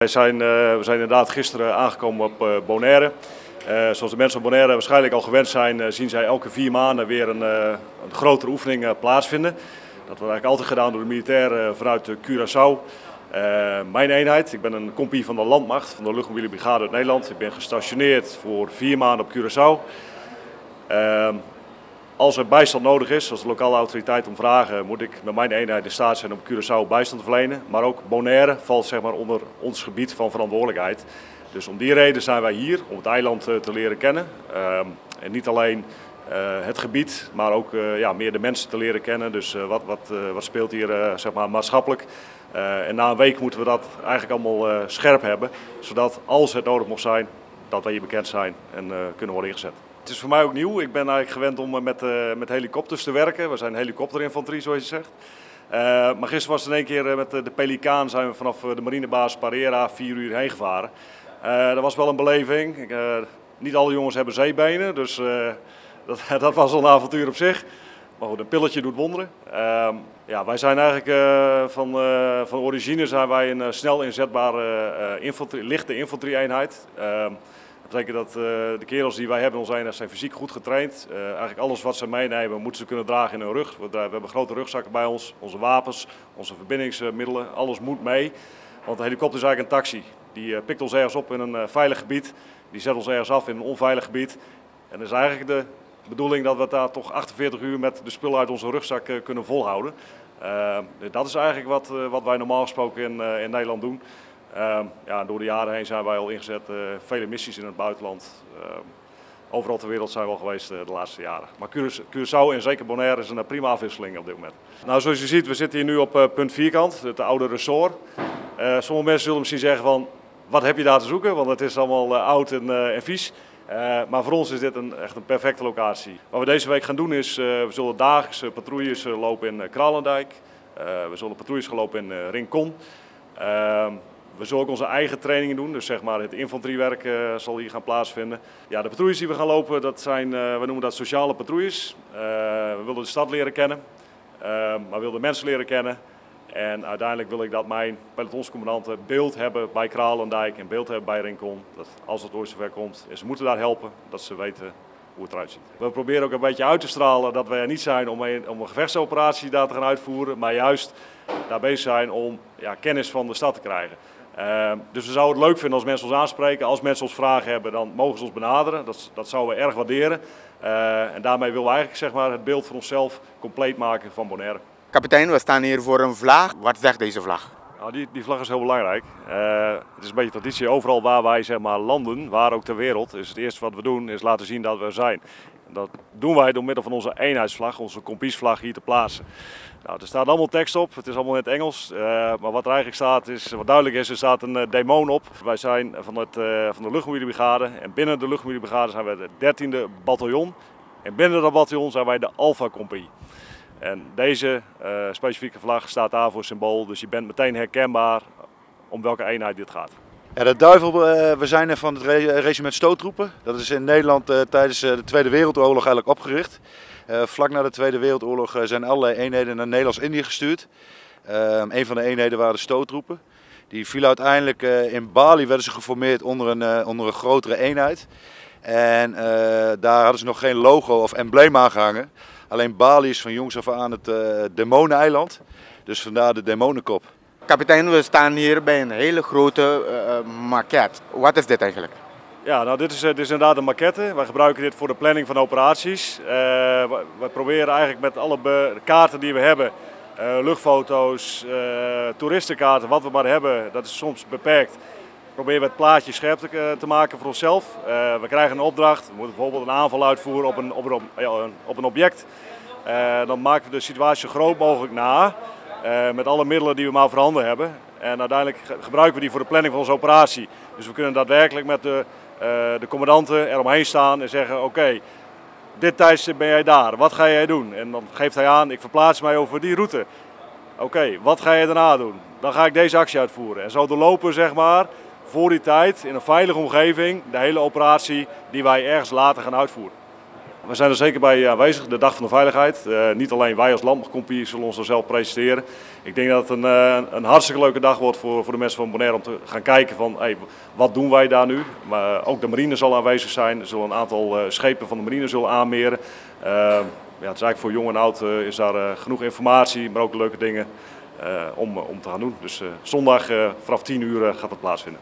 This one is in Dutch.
We zijn inderdaad gisteren aangekomen op Bonaire. Zoals de mensen op Bonaire waarschijnlijk al gewend zijn, zien zij elke 4 maanden weer een grotere oefening plaatsvinden. Dat wordt eigenlijk altijd gedaan door de militairen vanuit Curaçao. Mijn eenheid, ik ben een compagnie van de Landmacht, van de Luchtmobiele Brigade uit Nederland. Ik ben gestationeerd voor 4 maanden op Curaçao. Als er bijstand nodig is, als de lokale autoriteit om vragen, moet ik met mijn eenheid in staat zijn om Curaçao bijstand te verlenen. Maar ook Bonaire valt zeg maar onder ons gebied van verantwoordelijkheid. Dus om die reden zijn wij hier, om het eiland te leren kennen. En niet alleen het gebied, maar ook meer de mensen te leren kennen. Dus wat speelt hier zeg maar maatschappelijk. En na een week moeten we dat eigenlijk allemaal scherp hebben. Zodat als het nodig mocht zijn, dat wij hier bekend zijn en kunnen worden ingezet. Het is voor mij ook nieuw. Ik ben eigenlijk gewend om met helikopters te werken. We zijn helikopterinfanterie, zoals je zegt. Maar gisteren was het in één keer met de Pelikaan zijn we vanaf de marinebasis Parera 4 uur heen gevaren. Dat was wel een beleving. Niet alle jongens hebben zeebenen, dus dat was al een avontuur op zich. Maar goed, een pilletje doet wonderen. Wij zijn eigenlijk van origine zijn wij een snel inzetbare lichte infanterie-eenheid. Dat betekent dat de kerels die wij hebben in onze eenheid zijn fysiek goed getraind. Eigenlijk alles wat ze meenemen moeten ze kunnen dragen in hun rug. We hebben grote rugzakken bij ons, onze wapens, onze verbindingsmiddelen, alles moet mee. Want een helikopter is eigenlijk een taxi. Die pikt ons ergens op in een veilig gebied, die zet ons ergens af in een onveilig gebied. En dat is eigenlijk de bedoeling dat we daar toch 48 uur met de spullen uit onze rugzak kunnen volhouden. Dat is eigenlijk wat wij normaal gesproken in Nederland doen. Door de jaren heen zijn wij al ingezet, vele missies in het buitenland. Overal ter wereld zijn we al geweest de laatste jaren. Maar Curaçao en zeker Bonaire is een prima afwisseling op dit moment. Nou, zoals je ziet, we zitten hier nu op punt Vierkant, het oude resort. Sommige mensen zullen misschien zeggen van, wat heb je daar te zoeken? Want het is allemaal oud en vies. Maar voor ons is dit echt een perfecte locatie. Wat we deze week gaan doen is, we zullen dagelijks patrouilles lopen in Kralendijk. We zullen patrouilles gaan lopen in Rincon. We zullen ook onze eigen trainingen doen, dus zeg maar het infanteriewerk zal hier gaan plaatsvinden. Ja, de patrouilles die we gaan lopen, dat zijn, we noemen dat sociale patrouilles. We willen de stad leren kennen, maar we willen de mensen leren kennen. En uiteindelijk wil ik dat mijn pelotonscommandanten beeld hebben bij Kralendijk en beeld hebben bij Rincon. Dat als het ooit zover komt, en ze moeten daar helpen, dat ze weten hoe het eruit ziet. We proberen ook een beetje uit te stralen dat we er niet zijn om een gevechtsoperatie daar te gaan uitvoeren, maar juist daar bezig zijn om kennis van de stad te krijgen. Dus we zouden het leuk vinden als mensen ons aanspreken. Als mensen ons vragen hebben, dan mogen ze ons benaderen. Dat zouden we erg waarderen. En daarmee willen we eigenlijk zeg maar, het beeld van onszelf compleet maken van Bonaire. Kapitein, we staan hier voor een vlag. Wat zegt deze vlag? Nou, die vlag is heel belangrijk. Het is een beetje traditie. Overal waar wij zeg maar, landen, waar ook ter wereld, is het eerste wat we doen is laten zien dat we er zijn. Dat doen wij door middel van onze eenheidsvlag, onze compagnievlag hier te plaatsen. Nou, er staat allemaal tekst op, het is allemaal in het Engels, maar wat er eigenlijk staat, wat duidelijk is, er staat een demon op. Wij zijn van de Luchtmobiele Brigade en binnen de Luchtmobiele Brigade zijn wij het 13e bataljon. En binnen dat bataljon zijn wij de Alpha Compagnie. En deze specifieke vlag staat daar voor symbool, dus je bent meteen herkenbaar om welke eenheid dit gaat. Ja, de Duivel, we zijn van het regiment stoottroepen. Dat is in Nederland tijdens de Tweede Wereldoorlog eigenlijk opgericht. Vlak na de Tweede Wereldoorlog zijn allerlei eenheden naar Nederlands-Indië gestuurd. Een van de eenheden waren de stoottroepen. Die vielen uiteindelijk in Bali, werden ze geformeerd onder een grotere eenheid. En daar hadden ze nog geen logo of embleem aangehangen. Alleen Bali is van jongs af aan het demoneneiland. Dus vandaar de demonenkop. Kapitein, we staan hier bij een hele grote maquette. Wat is dit eigenlijk? Ja, nou dit is inderdaad een maquette. Wij gebruiken dit voor de planning van operaties. We proberen eigenlijk met alle kaarten die we hebben, luchtfoto's, toeristenkaarten, wat we maar hebben, dat is soms beperkt. Proberen we het plaatje scherp te maken voor onszelf. We krijgen een opdracht, we moeten bijvoorbeeld een aanval uitvoeren op een object. Dan maken we de situatie zo groot mogelijk na. Met alle middelen die we maar voorhanden hebben. En uiteindelijk gebruiken we die voor de planning van onze operatie. Dus we kunnen daadwerkelijk met de commandanten eromheen staan en zeggen: oké, dit tijdstip ben jij daar, wat ga jij doen? En dan geeft hij aan, ik verplaats mij over die route. Oké, wat ga je daarna doen? Dan ga ik deze actie uitvoeren. En zo doorlopen zeg maar, voor die tijd in een veilige omgeving de hele operatie die wij ergens later gaan uitvoeren. We zijn er zeker bij aanwezig, de Dag van de Veiligheid. Niet alleen wij als Landmachtcompagnie zullen ons er zelf presenteren. Ik denk dat het een hartstikke leuke dag wordt voor de mensen van Bonaire om te gaan kijken van hey, wat doen wij daar nu. Maar ook de marine zal aanwezig zijn, er zullen een aantal schepen van de marine zullen aanmeren. Ja, het is eigenlijk voor jong en oud is daar genoeg informatie, maar ook leuke dingen om te gaan doen. Dus zondag vanaf 10 uur gaat het plaatsvinden.